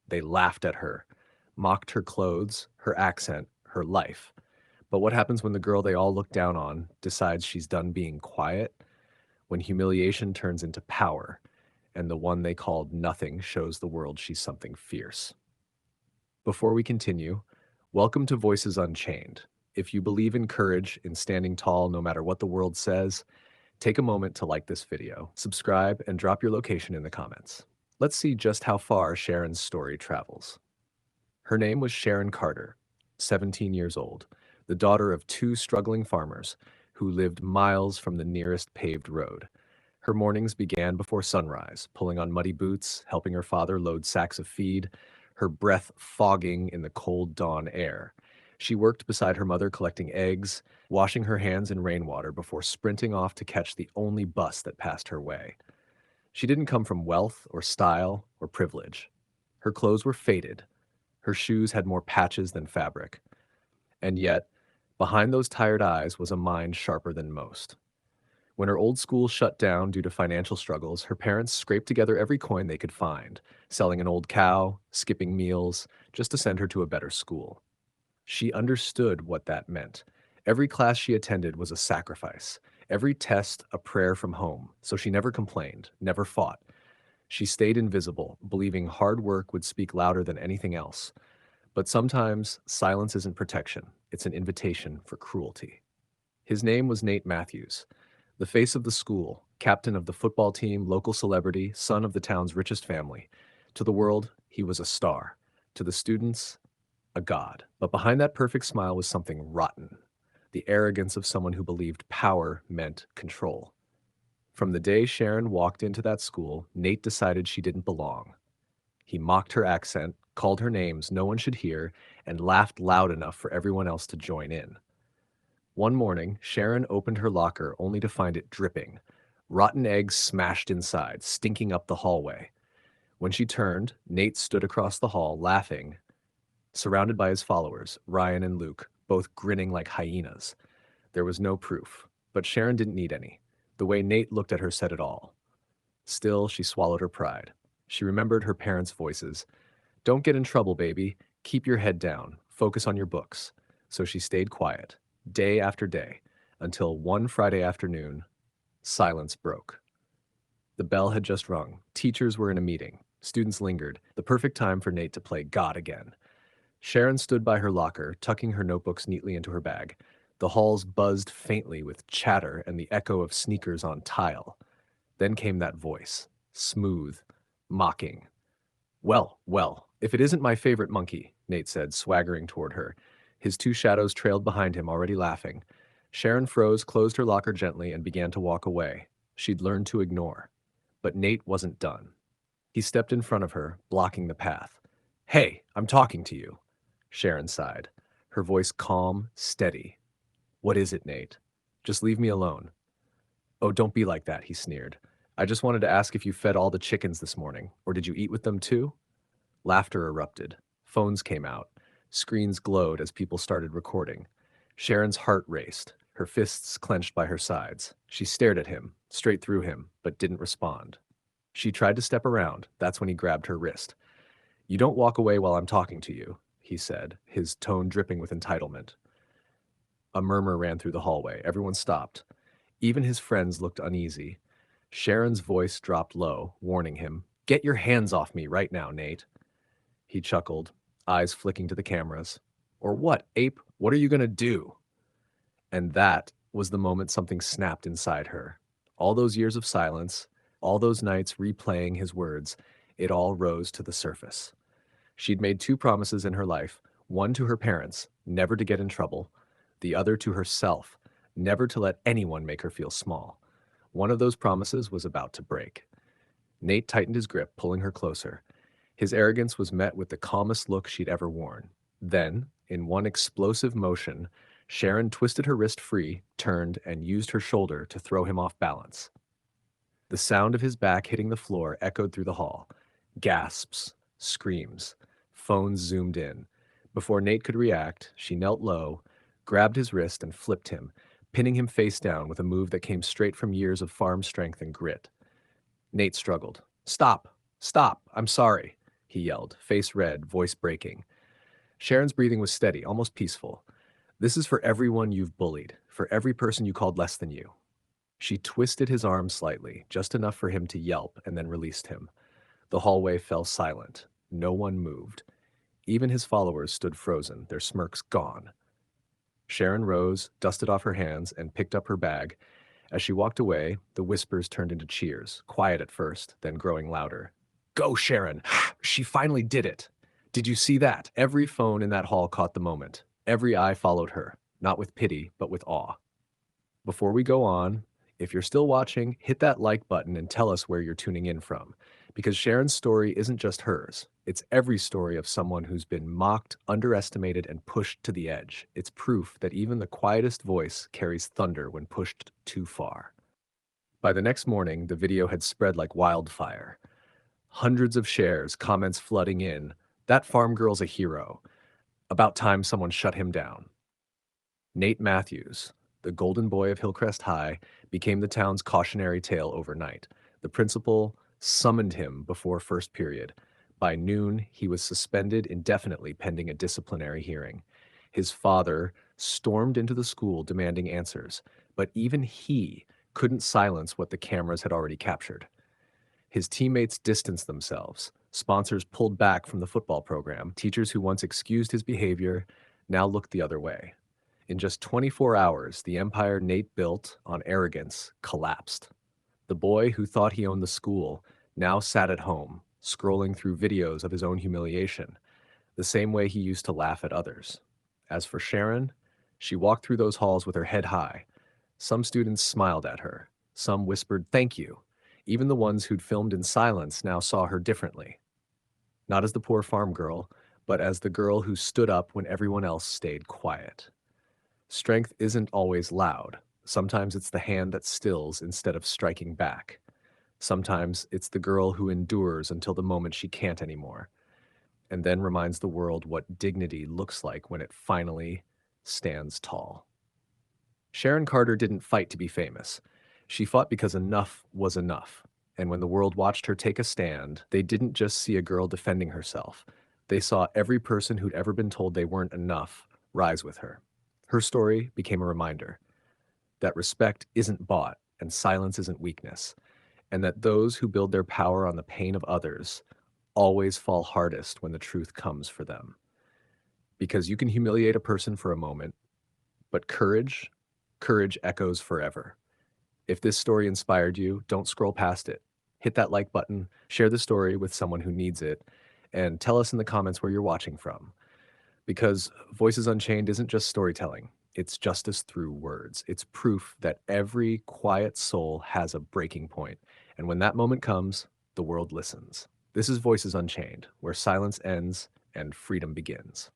They laughed at her, mocked her clothes, her accent, her life. But what happens when the girl they all look down on decides she's done being quiet? When humiliation turns into power, and the one they called nothing shows the world she's something fierce. Before we continue, welcome to Voices Unchained. If you believe in courage, in standing tall no matter what the world says, take a moment to like this video, subscribe, and drop your location in the comments. Let's see just how far Sharon's story travels. Her name was Sharon Carter, 17 years old, the daughter of two struggling farmers who lived miles from the nearest paved road. Her mornings began before sunrise, pulling on muddy boots, helping her father load sacks of feed, her breath fogging in the cold dawn air. She worked beside her mother collecting eggs, washing her hands in rainwater before sprinting off to catch the only bus that passed her way. She didn't come from wealth or style or privilege. Her clothes were faded. Her shoes had more patches than fabric. And yet, behind those tired eyes was a mind sharper than most. When her old school shut down due to financial struggles, her parents scraped together every coin they could find, selling an old cow, skipping meals, just to send her to a better school. She understood what that meant. Every class she attended was a sacrifice, every test a prayer from home, so she never complained, never fought. She stayed invisible, believing hard work would speak louder than anything else. But sometimes silence isn't protection, it's an invitation for cruelty. His name was Nate Matthews, the face of the school, captain of the football team, local celebrity, son of the town's richest family. To the world, he was a star. To the students, a god. But behind that perfect smile was something rotten, the arrogance of someone who believed power meant control. From the day Sharon walked into that school, Nate decided she didn't belong. He mocked her accent, called her names no one should hear, and laughed loud enough for everyone else to join in. One morning, Sharon opened her locker only to find it dripping, rotten eggs smashed inside, stinking up the hallway. When she turned, Nate stood across the hall, laughing, surrounded by his followers, Ryan and Luke, both grinning like hyenas. There was no proof, but Sharon didn't need any. The way Nate looked at her said it all. Still, she swallowed her pride. She remembered her parents' voices. "Don't get in trouble, baby. Keep your head down. Focus on your books." So she stayed quiet, day after day, until one Friday afternoon, silence broke. The bell had just rung. Teachers were in a meeting. Students lingered. The perfect time for Nate to play God again. Sharon stood by her locker, tucking her notebooks neatly into her bag. The halls buzzed faintly with chatter and the echo of sneakers on tile. Then came that voice, smooth, mocking. "Well, well, if it isn't my favorite monkey," Nate said, swaggering toward her. His two shadows trailed behind him, already laughing. Sharon froze, closed her locker gently, and began to walk away. She'd learned to ignore. But Nate wasn't done. He stepped in front of her, blocking the path. "Hey, I'm talking to you." Sharon sighed, her voice calm, steady. "What is it, Nate? Just leave me alone." "Oh, don't be like that," he sneered. "I just wanted to ask if you fed all the chickens this morning, or did you eat with them too?" Laughter erupted. Phones came out. Screens glowed as people started recording. Sharon's heart raced, her fists clenched by her sides. She stared at him, straight through him, but didn't respond. She tried to step around. That's when he grabbed her wrist. "You don't walk away while I'm talking to you," he said, his tone dripping with entitlement. A murmur ran through the hallway. Everyone stopped. Even his friends looked uneasy. Sharon's voice dropped low, warning him, "Get your hands off me right now, Nate." He chuckled, eyes flicking to the cameras. "Or what, ape? What are you gonna do?" And that was the moment something snapped inside her. All those years of silence, all those nights replaying his words, it all rose to the surface. She'd made two promises in her life, one to her parents, never to get in trouble, the other to herself, never to let anyone make her feel small. One of those promises was about to break. Nate tightened his grip, pulling her closer. His arrogance was met with the calmest look she'd ever worn. Then, in one explosive motion, Sharon twisted her wrist free, turned, and used her shoulder to throw him off balance. The sound of his back hitting the floor echoed through the hall. Gasps, screams. Phones zoomed in. Before Nate could react, she knelt low, grabbed his wrist, and flipped him, pinning him face down with a move that came straight from years of farm strength and grit. Nate struggled. "Stop! Stop! I'm sorry." he yelled, face red, voice breaking. Sharon's breathing was steady, almost peaceful. This is for everyone you've bullied, for every person you called less than you. She twisted his arm slightly, just enough for him to yelp, and then released him. The hallway fell silent. No one moved. Even his followers stood frozen, their smirks gone. Sharon rose, dusted off her hands, and picked up her bag. As she walked away, the whispers turned into cheers, quiet at first, then growing louder. Go, Sharon! She finally did it! Did you see that? Every phone in that hall caught the moment. Every eye followed her, not with pity, but with awe. Before we go on, if you're still watching, hit that like button and tell us where you're tuning in from. Because Sharon's story isn't just hers, it's every story of someone who's been mocked, underestimated, and pushed to the edge. It's proof that even the quietest voice carries thunder when pushed too far. By the next morning, the video had spread like wildfire. Hundreds of shares, comments flooding in. That farm girl's a hero. About time someone shut him down. Nate Matthews, the golden boy of Hillcrest High, became the town's cautionary tale overnight. The principal summoned him before first period. By noon, he was suspended indefinitely pending a disciplinary hearing. His father stormed into the school demanding answers, but even he couldn't silence what the cameras had already captured. His teammates distanced themselves. Sponsors pulled back from the football program. Teachers who once excused his behavior now looked the other way. In just 24 hours, the empire Nate built on arrogance collapsed. The boy who thought he owned the school now sat at home, scrolling through videos of his own humiliation, the same way he used to laugh at others. As for Sharon, she walked through those halls with her head high. Some students smiled at her. Some whispered, "Thank you." Even the ones who'd filmed in silence now saw her differently. Not as the poor farm girl, but as the girl who stood up when everyone else stayed quiet. Strength isn't always loud. Sometimes it's the hand that stills instead of striking back. Sometimes it's the girl who endures until the moment she can't anymore, and then reminds the world what dignity looks like when it finally stands tall. Sharon Carter didn't fight to be famous. She fought because enough was enough. And when the world watched her take a stand, they didn't just see a girl defending herself. They saw every person who'd ever been told they weren't enough rise with her. Her story became a reminder that respect isn't bought and silence isn't weakness, and that those who build their power on the pain of others always fall hardest when the truth comes for them. Because you can humiliate a person for a moment, but courage echoes forever. If this story inspired you, don't scroll past it. Hit that like button, share the story with someone who needs it, and tell us in the comments where you're watching from. Because Voices Unchained isn't just storytelling, it's justice through words. It's proof that every quiet soul has a breaking point, and when that moment comes, the world listens. This is Voices Unchained, where silence ends and freedom begins.